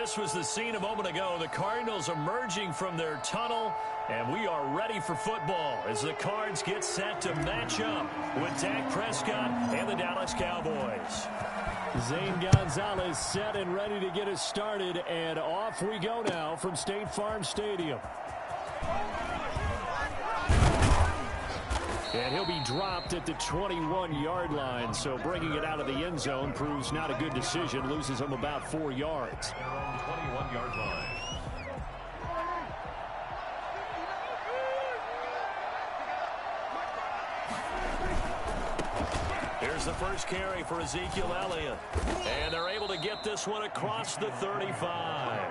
this was the scene a moment ago. The Cardinals emerging from their tunnel, and we are ready for football as the Cards get set to match up with Dak Prescott and the Dallas Cowboys. Zane Gonzalez set and ready to get us started, and off we go now from State Farm Stadium. And he'll be dropped at the 21-yard line, so bringing it out of the end zone proves not a good decision. Loses him about 4 yards. 21-yard line. Here's the first carry for Ezekiel Elliott. And they're able to get this one across the 35.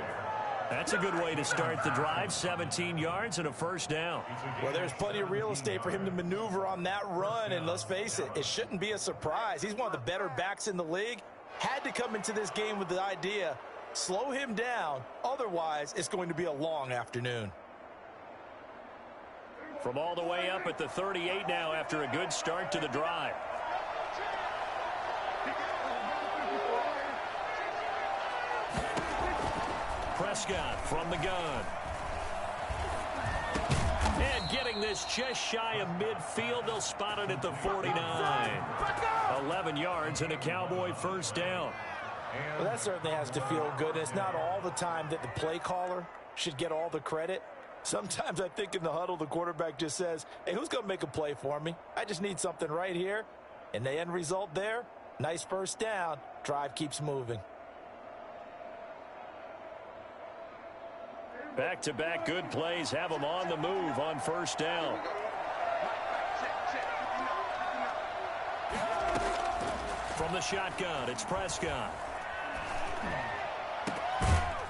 That's a good way to start the drive. 17 yards and a first down. Well, there's plenty of real estate for him to maneuver on that run, and let's face it, it shouldn't be a surprise. He's one of the better backs in the league. Had to come into this game with the idea, slow him down, otherwise it's going to be a long afternoon. From all the way up at the 38 now after a good start to the drive. Prescott from the gun. And getting this just shy of midfield. They'll spot it at the 49. 11 yards and a Cowboy first down. Well, that certainly has to feel good. It's not all the time that the play caller should get all the credit. Sometimes I think in the huddle, the quarterback just says, hey, who's going to make a play for me? I just need something right here. And the end result there, nice first down. Drive keeps moving. Back-to-back good plays have them on the move on first down. From the shotgun, it's Prescott.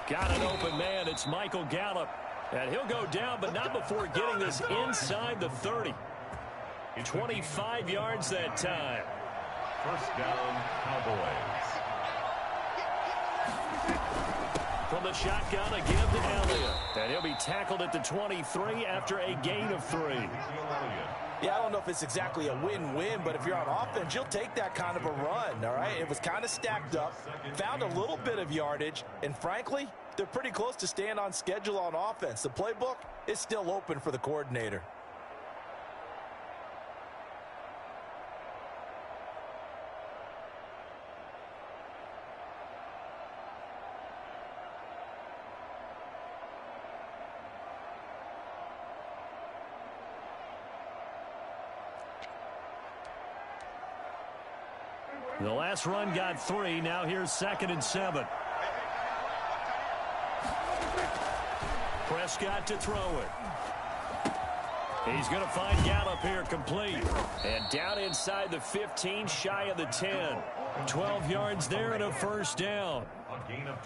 Got an open man. It's Michael Gallup. And he'll go down, but not before getting this inside the 30. 25 yards that time. First down, Cowboys. From the shotgun, a give to Elliott. And he'll be tackled at the 23 after a gain of 3. Yeah, I don't know if it's exactly a win-win, but if you're on offense, you'll take that kind of a run, all right? It was kind of stacked up, found a little bit of yardage, and frankly, they're pretty close to staying on schedule on offense. The playbook is still open for the coordinator. The last run got 3. Now here's 2nd and 7. Prescott to throw it. He's going to find Gallup here complete. And down inside the 15, shy of the 10. 12 yards there and a first down.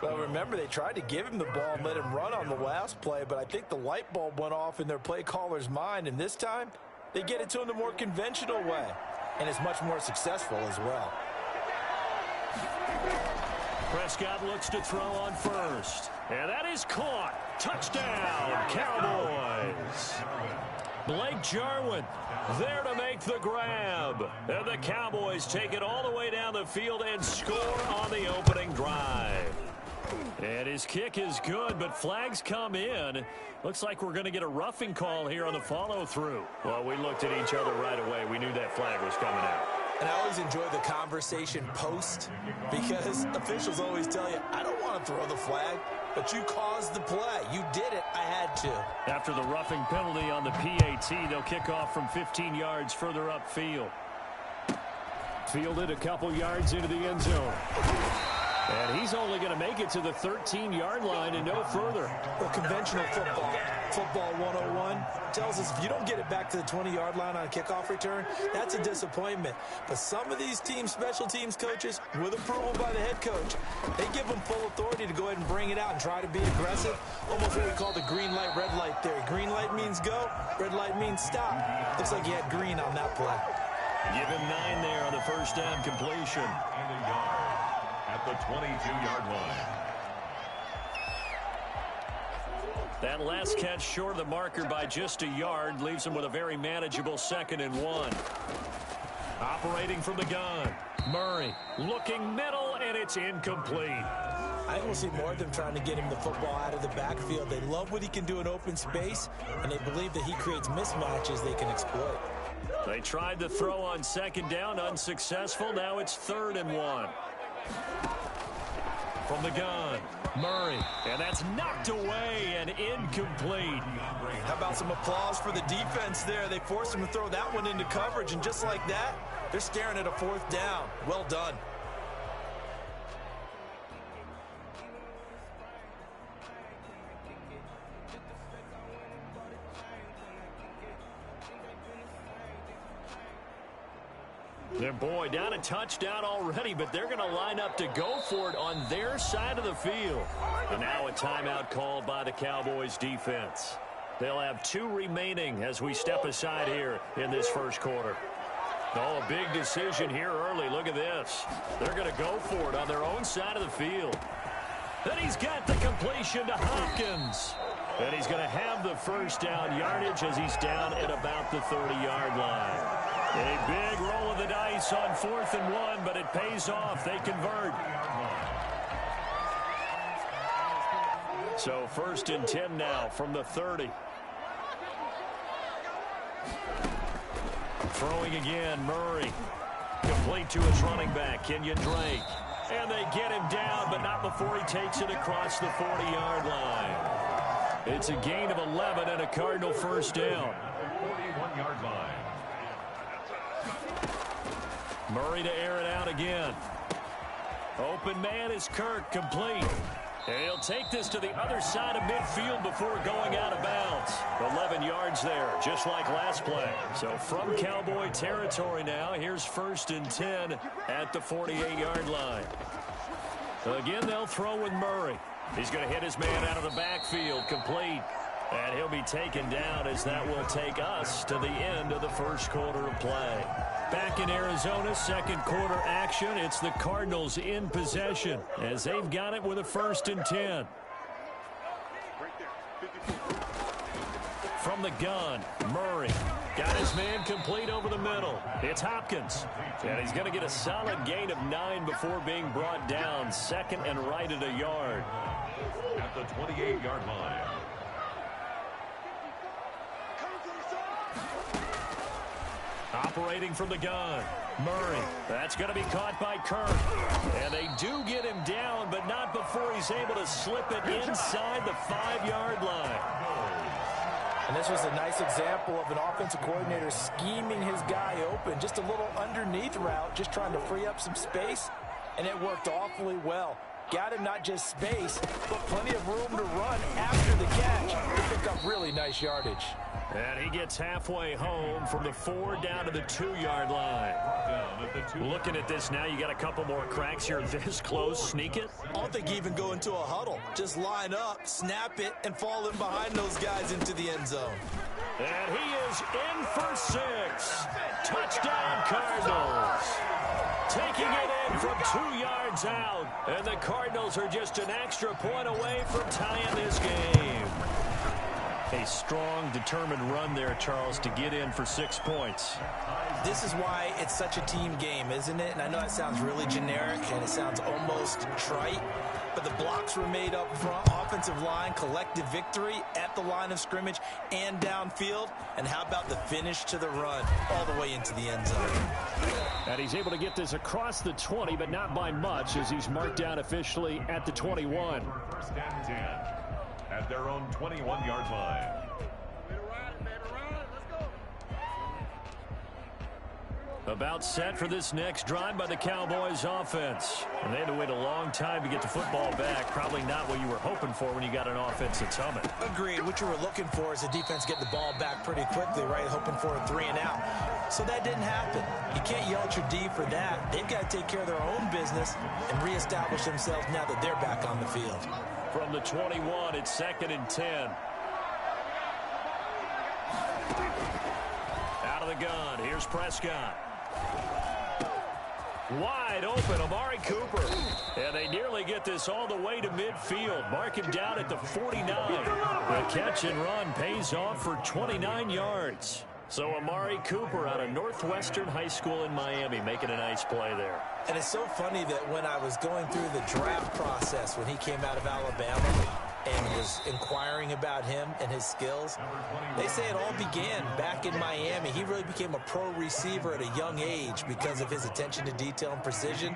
Well, remember, they tried to give him the ball and let him run on the last play, but I think the light bulb went off in their play caller's mind, and this time they get it to him the more conventional way, and it's much more successful as well. Prescott looks to throw on first. And that is caught. Touchdown, Cowboys. Blake Jarwin there to make the grab. And the Cowboys take it all the way down the field and score on the opening drive. And his kick is good, but flags come in. Looks like we're going to get a roughing call here on the follow-through. Well, we looked at each other right away. We knew that flag was coming out. And I always enjoy the conversation post because officials always tell you, I don't want to throw the flag, but you caused the play. You did it. I had to. After the roughing penalty on the PAT, they'll kick off from 15 yards further upfield. Fielded a couple yards into the end zone. And he's only going to make it to the 13-yard line and no further. Well, conventional football 101, tells us if you don't get it back to the 20-yard line on a kickoff return, that's a disappointment. But some of these special teams coaches, with approval by the head coach, they give them full authority to go ahead and bring it out and try to be aggressive. Almost what we call the green light, red light theory. Green light means go, red light means stop. Looks like he had green on that play. Give him 9 there on the first down completion. And a yard at the 22-yard line. That last catch short of the marker by just a yard leaves him with a very manageable 2nd and 1. Operating from the gun. Murray looking middle, and it's incomplete. I think we'll see more of them trying to get him the football out of the backfield. They love what he can do in open space, and they believe that he creates mismatches they can exploit. They tried to throw on second down, unsuccessful. Now it's 3rd and 1. From the gun, Murray, and that's knocked away and incomplete. How about some applause for the defense there? They forced him to throw that one into coverage, and just like that, they're staring at a 4th down. Well done. Their boy down a touchdown already, but they're going to line up to go for it on their side of the field. And now a timeout called by the Cowboys defense. They'll have 2 remaining as we step aside here in this first quarter. Oh, a big decision here early. Look at this. They're going to go for it on their own side of the field. Then he's got the completion to Hopkins. And he's going to have the first down yardage as he's down at about the 30-yard line. A big roll of the dice on 4th and 1, but it pays off. They convert. So 1st and 10 now from the 30. Throwing again, Murray. Complete to his running back, Kenyon Drake. And they get him down, but not before he takes it across the 40-yard line. It's a gain of 11 and a Cardinal first down. 41-yard line. Murray to air it out again. Open man is Kirk, complete. And he'll take this to the other side of midfield before going out of bounds. 11 yards there, just like last play. So from Cowboy territory now, here's 1st and 10 at the 48-yard line. Again, they'll throw with Murray. He's going to hit his man out of the backfield, complete. And he'll be taken down as that will take us to the end of the first quarter of play. Back in Arizona, second quarter action. It's the Cardinals in possession as they've got it with a 1st and 10. From the gun, Murray got his man complete over the middle. It's Hopkins. And he's going to get a solid gain of 9 before being brought down. 2nd and right at a yard. At the 28-yard line. Operating from the gun, Murray. That's going to be caught by Kirk. And they do get him down, but not before he's able to slip it inside the 5-yard line. And this was a nice example of an offensive coordinator scheming his guy open. Just a little underneath route, just trying to free up some space, and it worked awfully well. Got him not just space, but plenty of room to run after the catch to pick up really nice yardage. And he gets halfway home from the 4 down to the 2-yard line. Looking at this now, you got a couple more cracks here this close. Sneak it. I don't think you even go into a huddle. Just line up, snap it, and fall in behind those guys into the end zone. And he is in for 6. Touchdown, Cardinals. Taking it in from 2 yards out. And the Cardinals are just an extra point away from tying this game. A strong, determined run there, Charles, to get in for 6 points. This is why it's such a team game, isn't it? And I know it sounds really generic and it sounds almost trite, but the blocks were made up front, offensive line, collective victory at the line of scrimmage and downfield. And how about the finish to the run all the way into the end zone? And he's able to get this across the 20, but not by much as he's marked down officially at the 21. 1st and 10 at their own 21-yard line. About set for this next drive by the Cowboys offense. And they had to wait a long time to get the football back. Probably not what you were hoping for when you got an offense that's humming. Agreed. What you were looking for is the defense getting the ball back pretty quickly, right? Hoping for a 3 and out. So that didn't happen. You can't yell at your D for that. They've got to take care of their own business and reestablish themselves now that they're back on the field. From the 21, it's 2nd and 10. Out of the gun, here's Prescott. Wide open, Amari Cooper. And they nearly get this all the way to midfield. Mark him down at the 49. The catch and run pays off for 29 yards. So Amari Cooper out of Northwestern High School in Miami making a nice play there. And it's so funny that when I was going through the draft process when he came out of Alabama and was inquiring about him and his skills, they say it all began back in Miami. He really became a pro receiver at a young age because of his attention to detail and precision.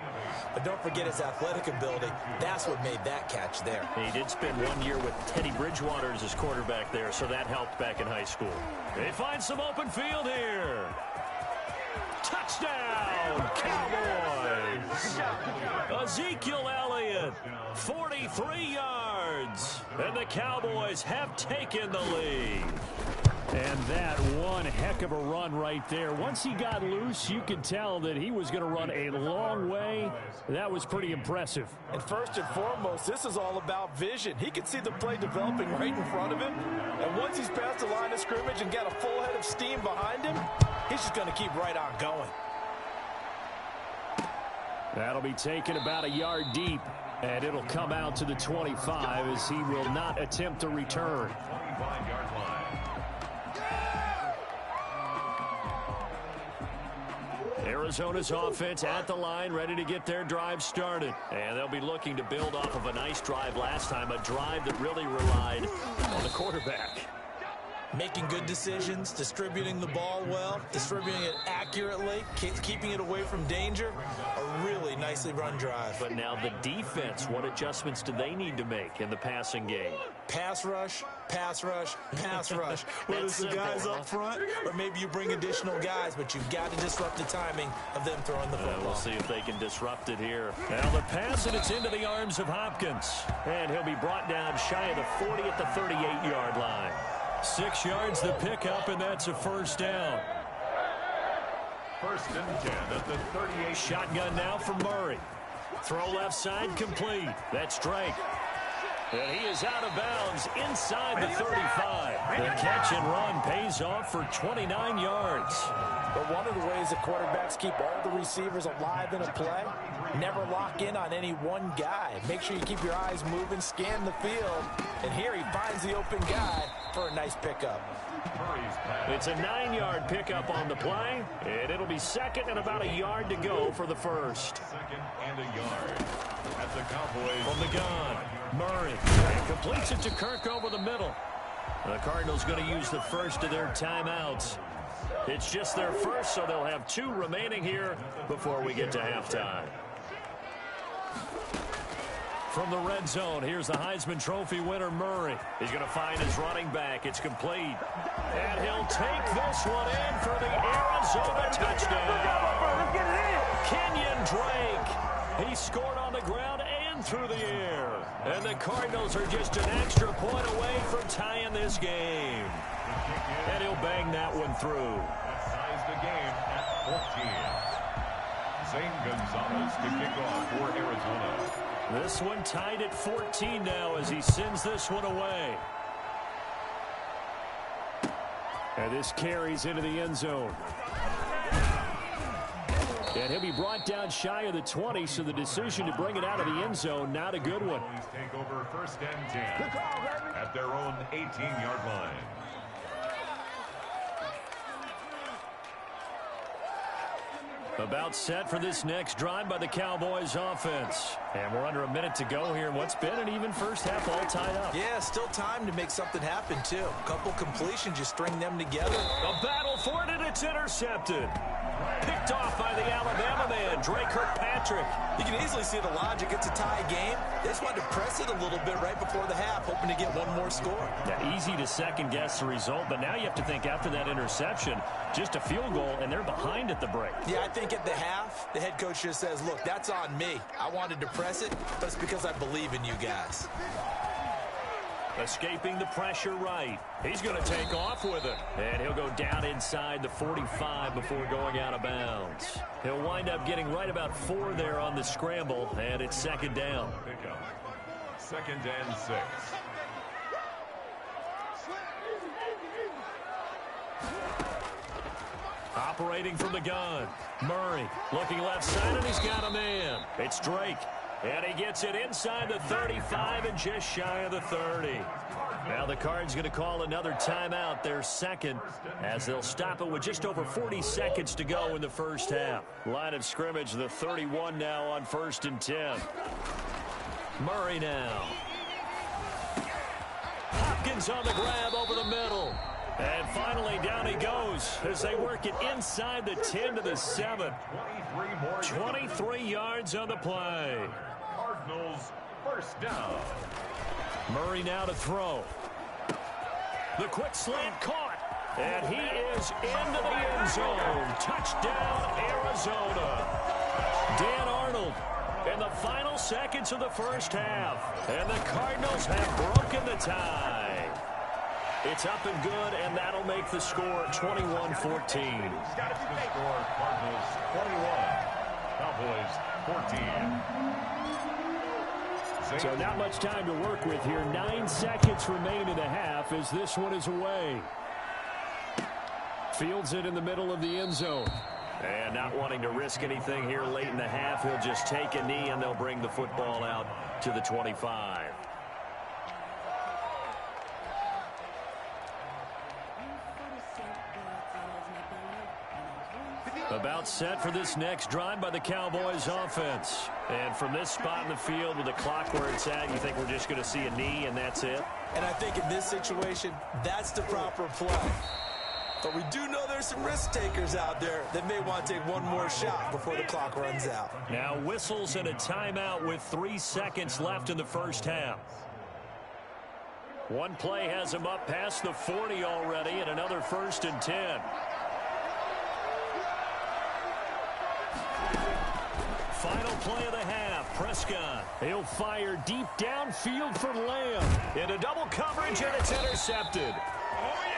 But don't forget his athletic ability. That's what made that catch there. He did spend 1 year with Teddy Bridgewater as his quarterback there, so that helped back in high school. They find some open field here. Touchdown, Cowboys! Ezekiel Elliott, 43 yards. And the Cowboys have taken the lead. And that one heck of a run right there. Once he got loose, you could tell that he was going to run a long way. That was pretty impressive. And first and foremost, this is all about vision. He could see the play developing right in front of him. And once he's past the line of scrimmage and got a full head of steam behind him, he's just going to keep right on going. That'll be taken about a yard deep. And it'll come out to the 25 as he will not attempt to return. 25-yard line. Arizona's offense at the line, ready to get their drive started. And they'll be looking to build off of a nice drive last time, a drive that really relied on the quarterback. Making good decisions, distributing the ball well, distributing it accurately, keeping it away from danger. A really nicely run drive. But now the defense, what adjustments do they need to make in the passing game? Pass rush, pass rush, pass rush. Whether it's the guys up front or maybe you bring additional guys, but you've got to disrupt the timing of them throwing the football. We'll see if they can disrupt it here. Now the pass, and it's into the arms of Hopkins. And he'll be brought down shy of the 40 at the 38-yard line. 6 yards the pickup, and that's a first down. First and 10 at the 38. Shotgun now for Murray. Throw left side complete. That's Drake. And he is out of bounds inside the 35. The catch and run pays off for 29 yards. But one of the ways that quarterbacks keep all the receivers alive in a play, never lock in on any one guy. Make sure you keep your eyes moving, scan the field, and here he finds the open guy for a nice pickup. It's a 9-yard pickup on the play, and it'll be second and about a yard to go for the first. Second and a yard at the Cowboys. From the gun, Murray and completes it to Kirk over the middle. The Cardinals going to use the first of their timeouts. It's just their first, so they'll have 2 remaining here before we get to halftime. From the red zone, here's the Heisman Trophy winner, Murray. He's going to find his running back. It's complete. And he'll take this one in for the Arizona touchdown. Kenyon Drake. He scored on the ground and through the air. And the Cardinals are just an extra point away from tying this game. And he'll bang that one through. That ties the game at 14. Zane Gonzalez to kick off for Arizona. This one tied at 14 now as he sends this one away. And this carries into the end zone. And he'll be brought down shy of the 20, so the decision to bring it out of the end zone, not a good one. Take over first and 10 at their own 18-yard line. About set for this next drive by the Cowboys offense. And we're under a minute to go here in what's been an even first half, all tied up. Yeah, still time to make something happen, too. A couple completions, you string them together. A battle for it, and it's intercepted. Picked off by the Alabama man, Drake Kirkpatrick. You can easily see the logic. It's a tie game. They just wanted to press it a little bit right before the half, hoping to get one more score. Yeah, easy to second-guess the result, but now you have to think after that interception, just a field goal, and they're behind at the break. Yeah, I think at the half, the head coach just says, look, that's on me. I wanted to press it, but it's because I believe in you guys. Escaping the pressure right. He's going to take off with it. And he'll go down inside the 45 before going out of bounds. He'll wind up getting right about 4 there on the scramble, and it's second down. Pickup. Second and 6. Operating from the gun. Murray looking left side, and he's got a man. It's Drake. And he gets it inside the 35 and just shy of the 30. Now the Cards going to call another timeout, their second, as they'll stop it with just over 40 seconds to go in the first half. Line of scrimmage, the 31 now on 1st and 10. Murray now. Hopkins on the grab over the middle. And finally down he goes as they work it inside the 10 to the 7. 23 yards on the play. Cardinals first down. Murray now to throw. The quick slant caught. And he is into the end zone. Touchdown, Arizona. Dan Arnold in the final seconds of the first half. And the Cardinals have broken the tie. It's up and good, and that'll make the score 21-14. It's got to be the score. Cardinals 21. Cowboys 14. So not much time to work with here. 9 seconds remain in the half as this one is away. Fields it in the middle of the end zone. And not wanting to risk anything here late in the half, he'll just take a knee and they'll bring the football out to the 25. About set for this next drive by the Cowboys offense. And from this spot in the field with the clock where it's at, you think we're just going to see a knee and that's it? And I think in this situation, that's the proper play. But we do know there's some risk takers out there that may want to take one more shot before the clock runs out. Now whistles and a timeout with 3 seconds left in the first half. One play has him up past the 40 already and another 1st and 10. Final play of the half. Prescott. He'll fire deep downfield for Lamb. Into double coverage, and it's intercepted.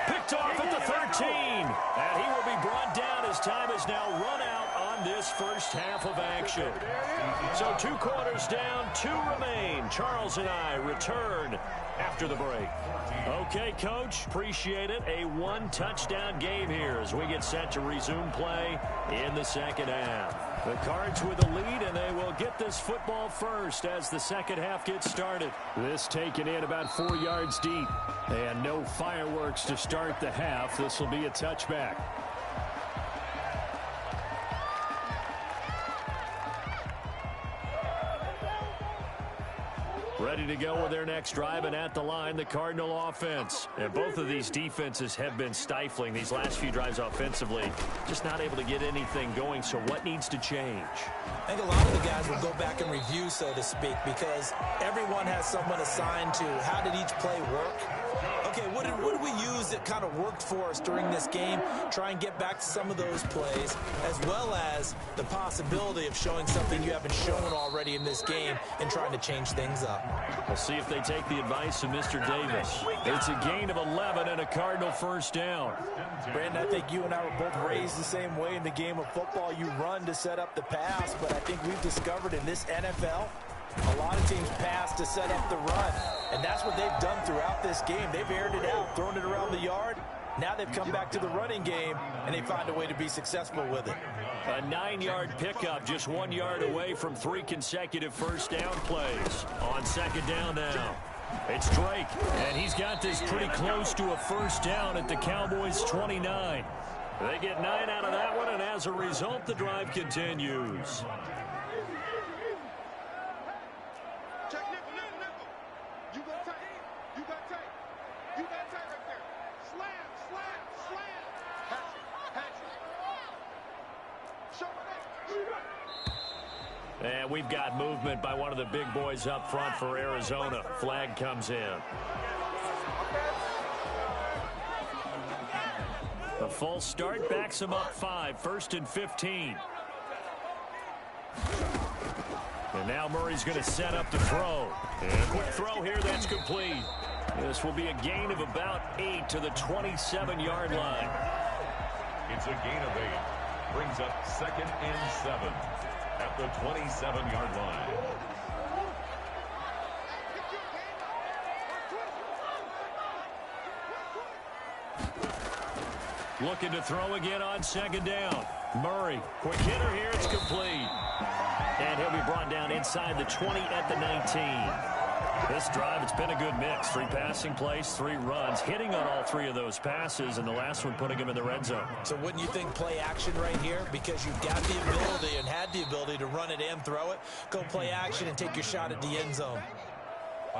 Picked off at the 13. And he will be brought down as time is now run out on this first half of action. So 2 quarters down, 2 remain. Charles and I return after the break. Okay, Coach, appreciate it. A 1-touchdown game here as we get set to resume play in the second half. The Cards with the lead, and they will get this football first as the second half gets started. This taken in about 4 yards deep. And no fireworks to start the half. This will be a touchback. Ready to go with their next drive, and at the line, the Cardinal offense. And both of these defenses have been stifling these last few drives offensively. Just not able to get anything going, so what needs to change? I think a lot of the guys will go back and review, so to speak, because everyone has someone assigned to how did each play work. Okay, what did we use that kind of worked for us during this game? Try and get back to some of those plays, as well as the possibility of showing something you haven't shown already in this game and trying to change things up. We'll see if they take the advice of Mr. Davis. It's a gain of 11 and a Cardinal first down. Brandon, I think you and I were both raised the same way in the game of football. You run to set up the pass, but I think we've discovered in this NFL, a lot of teams pass to set up the run, and that's what they've done throughout this game. They've aired it out, thrown it around the yard. Now they've come back to the running game, and they find a way to be successful with it. A 9-yard pickup, just 1 yard away from 3 consecutive first down plays. On second down now, it's Drake, and he's got this pretty close to a first down at the Cowboys' 29. They get 9 out of that one, and as a result, the drive continues. And we've got movement by one of the big boys up front for Arizona. Flag comes in. A false start backs him up 5, 1st and 15. And now Murray's going to set up the throw. And a quick throw here, that's complete. This will be a gain of about 8 to the 27-yard line. It's a gain of 8. Brings up 2nd and 7 at the 27-yard line. Looking to throw again on second down. Murray, quick hitter here, it's complete. And he'll be brought down inside the 20 at the 19. This drive, it's been a good mix. 3 passing plays, 3 runs, hitting on all 3 of those passes, and the last one putting him in the red zone. So wouldn't you think play action right here? Because you've got the ability and had the ability to run it and throw it. Go play action and take your shot at the end zone.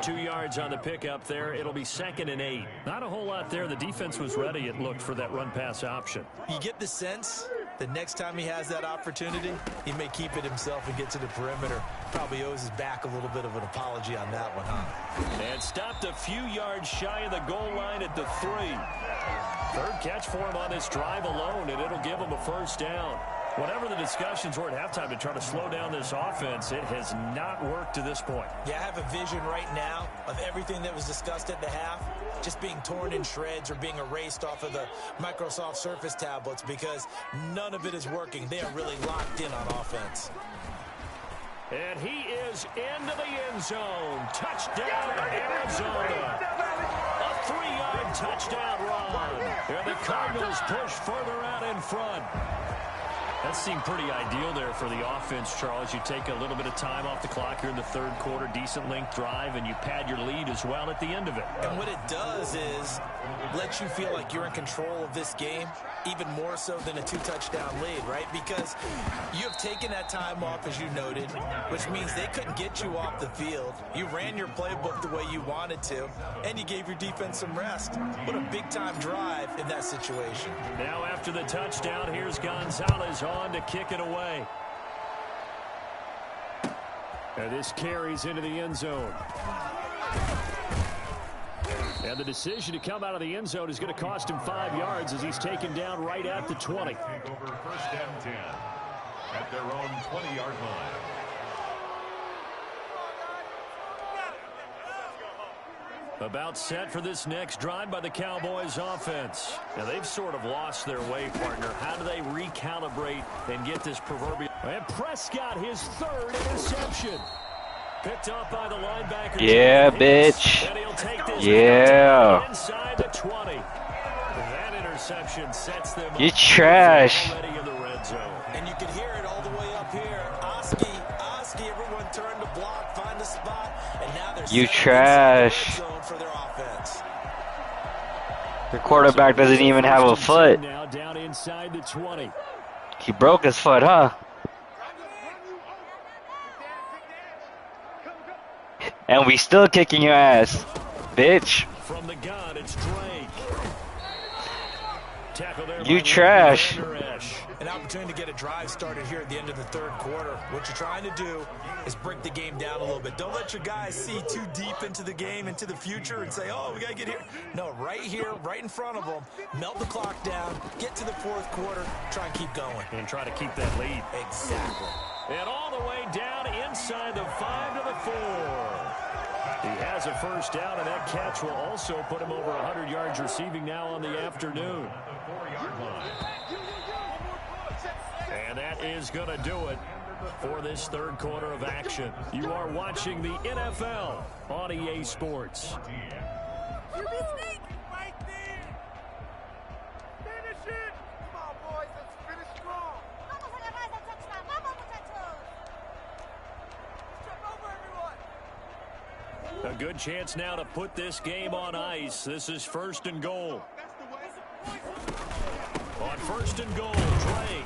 2 yards on the pickup there. It'll be 2nd and 8. Not a whole lot there. The defense was ready, it looked, for that run-pass option. You get the sense that next time he has that opportunity, he may keep it himself and get to the perimeter. Probably owes his back a little bit of an apology on that one, huh? And stopped a few yards shy of the goal line at the 3. 3rd catch for him on this drive alone, and it'll give him a first down. Whatever the discussions were at halftime to try to slow down this offense, it has not worked to this point. Yeah, I have a vision right now of everything that was discussed at the half just being torn in shreds or being erased off of the Microsoft Surface tablets because none of it is working. They are really locked in on offense. And he is into the end zone. Touchdown, Arizona. A 3-yard touchdown run. And the Cardinals push further out in front. That seemed pretty ideal there for the offense, Charles. You take a little bit of time off the clock here in the 3rd quarter, decent length drive, and you pad your lead as well at the end of it. And what it does is let you feel like you're in control of this game, even more so than a 2-touchdown lead, right? Because you have taken that time off, as you noted, which means they couldn't get you off the field. You ran your playbook the way you wanted to, and you gave your defense some rest. What a big-time drive in that situation. Now after the touchdown, here's Gonzalez on to kick it away. And this carries into the end zone. And the decision to come out of the end zone is going to cost him 5 yards as he's taken down right at the 20. Take over 1st and 10 at their own 20-yard line. About set for this next drive by the Cowboys offense. Now they've sort of lost their way, partner. How do they recalibrate and get this proverbial? And Prescott, his 3rd interception. Picked up by the linebacker. Yeah, bitch. And he'll take this inside the 20. That interception sets them You up trash. already in the red zone. And you can hear it all the way up here. Oski, everyone turned to block, find a spot, and now they're You trash. for their offense. The quarterback doesn't even have a foot. Now down inside the 20. He broke his foot, huh? And we still kicking your ass, bitch. From the gun, it's Drake. Tackle there You by trash. Van Der Esch. An opportunity to get a drive started here at the end of the 3rd quarter. What you're trying to do is break the game down a little bit. Don't let your guys see too deep into the game, into the future, and say, oh, we got to get here. No, right here, right in front of them, melt the clock down, get to the 4th quarter, try and keep going. And try to keep that lead. Exactly. And all the way down inside the 5 to the 4. He has a first down, and that catch will also put him over 100 yards receiving now on the afternoon. And that is going to do it for this 3rd quarter of action. You are watching the NFL on EA Sports. A good chance now to put this game on ice. This is 1st and goal. On 1st and goal, Drake.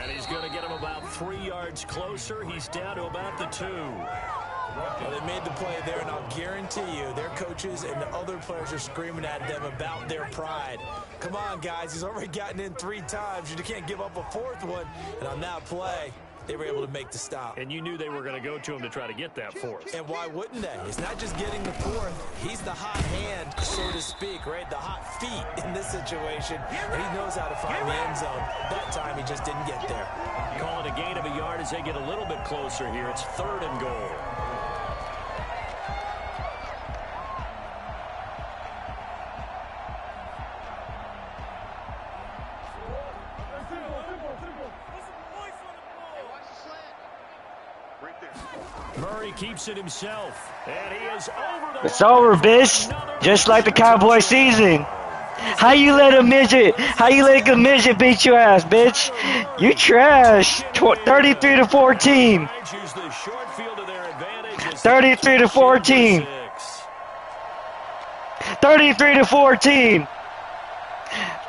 And he's going to get him about 3 yards closer. He's down to about the 2. Well, they made the play there, and I'll guarantee you their coaches and the other players are screaming at them about their pride. Come on, guys. He's already gotten in 3 times. You can't give up a 4th one. And on that play, they were able to make the stop. And you knew they were going to go to him to try to get that 4th. And why wouldn't they? It's not just getting the 4th. He's the hot hand, so to speak, right? The hot feet in this situation. And he knows how to find the end zone. That time, he just didn't get there. Call it a gain of a yard as they get a little bit closer here. It's 3rd and goal. Murray keeps it himself, and he is over the It's over, bitch. Just like the Cowboy season. How you let a midget beat your ass, bitch? You trash. 33 to 14. 33 to 14. 33 to 14.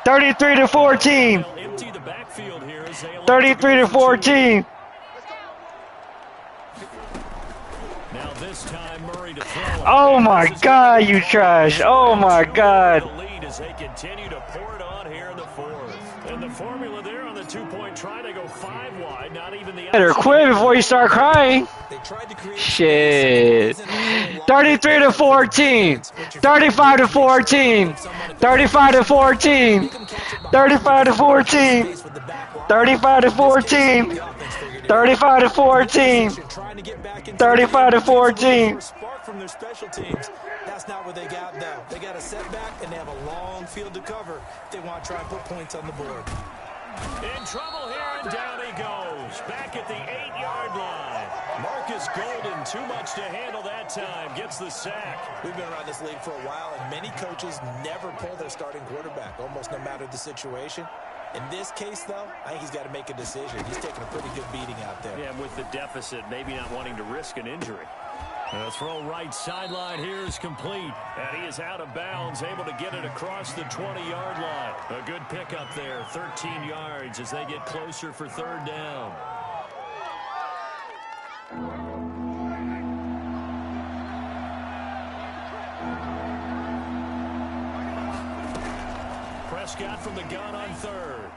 33 to 14. 33 to 14. Now this time Murray to throw. Oh my God, you trash. Oh my God. The lead as they continue to pour it on here in the fourth. And the formula there on the 2-point try to go 5 wide, not even the Better quit before you start crying. Shit. 33 to 14. 35 to 14. 35 to 14. 35 to 14. 35 to 14. 35 to 14. 35 to 14. From their special teams. That's not what they got now. They got a setback and they have a long field to cover if they want to try and put points on the board. In trouble here, and down he goes. Back at the 8-yard line. Marcus Golden, too much to handle that time. Gets the sack. We've been around this league for a while, and many coaches never pull their starting quarterback, almost no matter the situation. In this case, though, I think he's got to make a decision. He's taking a pretty good beating out there. Yeah, with the deficit, maybe not wanting to risk an injury. The throw right sideline here is complete. And he is out of bounds, able to get it across the 20-yard line. A good pickup there, 13 yards as they get closer for third down. Prescott from the gun on third.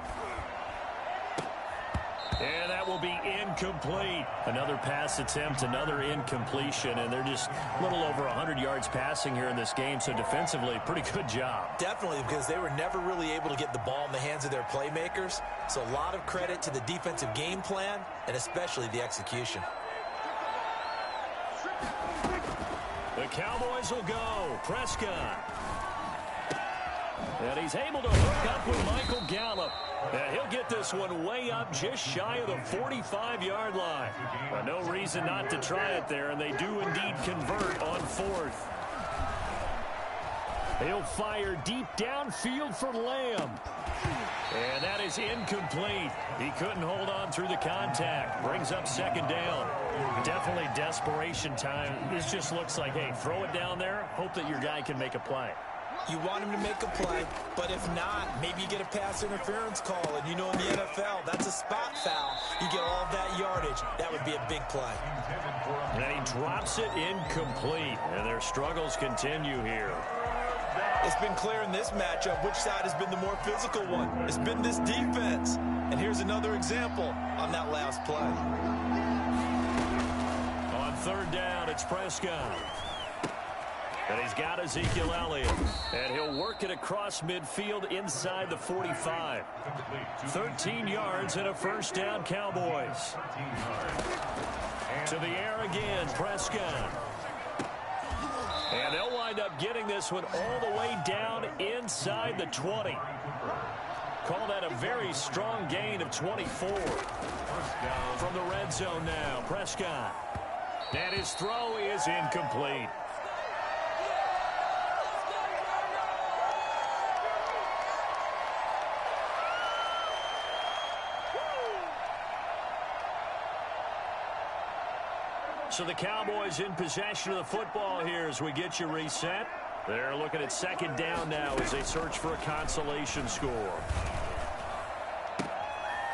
And that will be incomplete. Another pass attempt, another incompletion, and they're just a little over 100 yards passing here in this game, so defensively, pretty good job. Definitely, because they were never really able to get the ball in the hands of their playmakers, so a lot of credit to the defensive game plan, and especially the execution. The Cowboys will go. Prescott. And he's able to hook up with Michael Gallup. And he'll get this one way up just shy of the 45-yard line. But no reason not to try it there, and they do indeed convert on fourth. He'll fire deep downfield for Lamb. And that is incomplete. He couldn't hold on through the contact. Brings up second down. Definitely desperation time. This just looks like, hey, throw it down there, hope that your guy can make a play. You want him to make a play, but if not, maybe you get a pass interference call. And you know in the NFL, that's a spot foul. You get all of that yardage. That would be a big play. And he drops it incomplete. And their struggles continue here. It's been clear in this matchup which side has been the more physical one. It's been this defense. And here's another example on that last play. On third down, it's Prescott. And he's got Ezekiel Elliott. And he'll work it across midfield inside the 45. 13 yards and a first down, Cowboys. To the air again, Prescott. And they'll wind up getting this one all the way down inside the 20. Call that a very strong gain of 24. From the red zone now, Prescott. And his throw is incomplete. So the Cowboys in possession of the football here as we get you reset. They're looking at second down now as they search for a consolation score.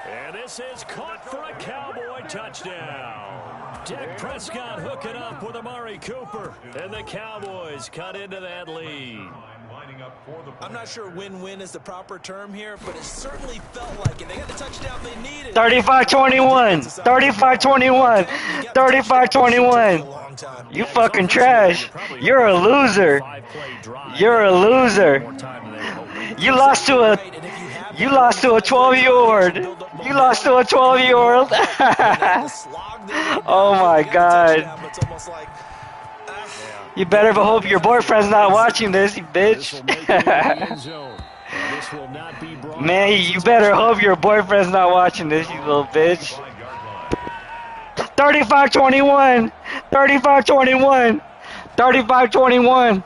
And this is caught for a Cowboy touchdown. Dak Prescott hooking up with Amari Cooper. And the Cowboys cut into that lead. I'm not sure win-win is the proper term here, but it certainly felt like it. They got the touchdown they needed. 35-21. 35-21. 35-21. You fucking trash. You're a loser. You're a loser. You lost to a 12-year-old. You lost to a 12-year-old. Oh my God. You better hope your boyfriend's not watching this, you bitch. Man, you better hope your boyfriend's not watching this, you little bitch. 35-21. 35-21. 35-21.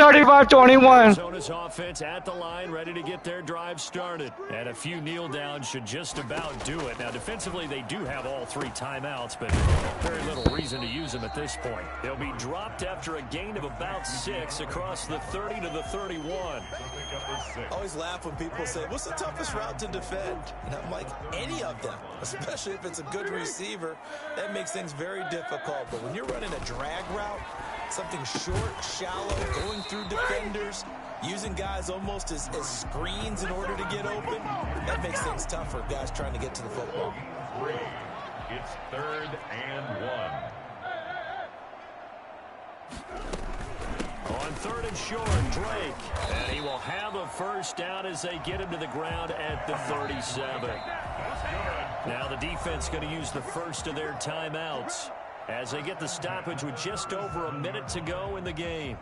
35-21. Arizona's offense at the line, ready to get their drive started. And a few kneel downs should just about do it. Now, defensively, they do have all 3 timeouts, but very little reason to use them at this point. They'll be dropped after a gain of about 6 across the 30 to the 31. I always laugh when people say, what's the toughest route to defend? And I'm like, any of them, especially if it's a good receiver. That makes things very difficult. But when you're running a drag route, something short, shallow, going through defenders, using guys almost as screens in order to get open, that makes things tough for guys trying to get to the football. It's 3rd and 1. On 3rd and short, Drake. And he will have a first down as they get him to the ground at the 37. Now the defense going to use the first of their timeouts as they get the stoppage with just over a minute to go in the game.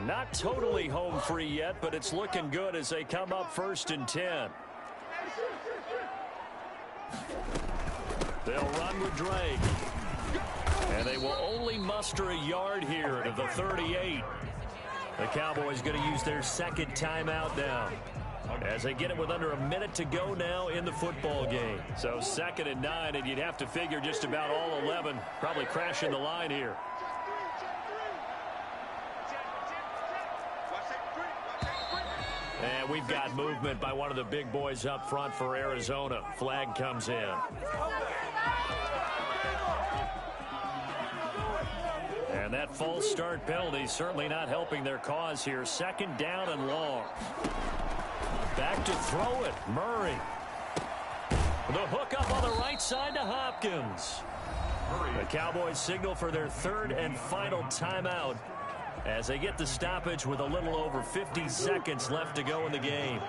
Not totally home free yet, but it's looking good as they come up 1st and 10. They'll run with Drake. And they will only muster a yard here to the 38. The Cowboys going to use their 2nd timeout now as they get it with under a minute to go now in the football game. So 2nd and 9, and you'd have to figure just about all 11 probably crashing the line here. And we've got movement by one of the big boys up front for Arizona. Flag comes in. And that false start penalty certainly not helping their cause here. 2nd down and long. Back to throw it. Murray. The hook up on the right side to Hopkins. The Cowboys signal for their 3rd and final timeout as they get the stoppage with a little over 50 seconds left to go in the game.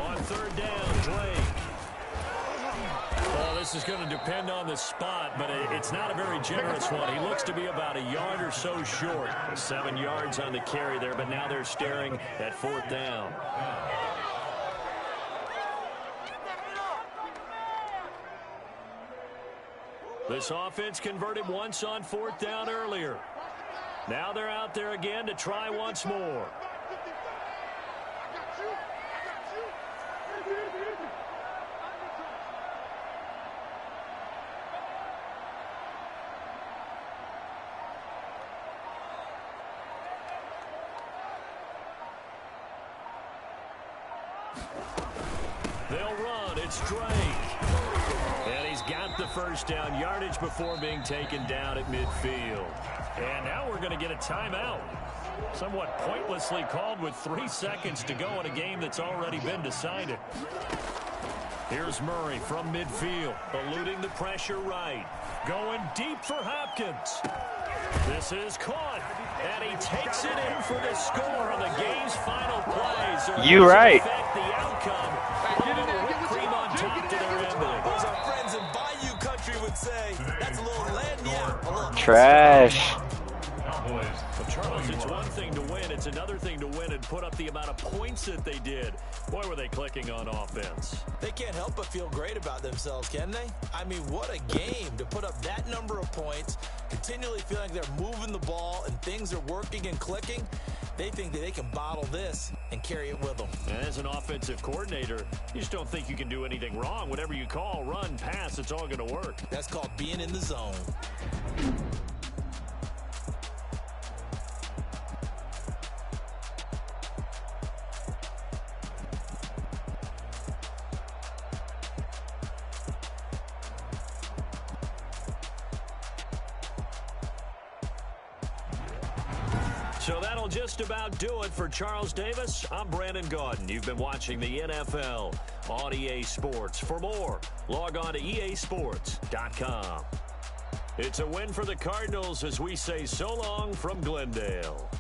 On 3rd down, Drake. Well, this is going to depend on the spot, but it's not a very generous one. He looks to be about a yard or so short. 7 yards on the carry there, but now they're staring at 4th down. This offense converted once on 4th down earlier. Now they're out there again to try once more. They'll run. It's Drake. And he's got the first down yardage before being taken down at midfield. And now we're going to get a timeout. Somewhat pointlessly called with 3 seconds to go in a game that's already been decided. Here's Murray from midfield, eluding the pressure right. Going deep for Hopkins. This is caught. And he takes it in for the score on the game's final play. So you right. The outcome. A little whipped cream on top to their ending. As our friends in Bayou Country would say, that's a little lagniappe, a little trash. Well, Charles, it's one thing to win. It's another thing to win and put up the amount of points that they did. Boy, were they clicking on offense. They can't help but feel great about themselves, can they? I mean, what a game to put up that number of points, continually feeling they're moving the ball and things are working and clicking. They think that they can bottle this and carry it with them. And as an offensive coordinator, you just don't think you can do anything wrong. Whatever you call, run, pass, it's all going to work. That's called being in the zone. So that'll just about do it for Charles Davis. I'm Brandon Gaudin. You've been watching the NFL on EA Sports. For more, log on to easports.com. It's a win for the Cardinals as we say so long from Glendale.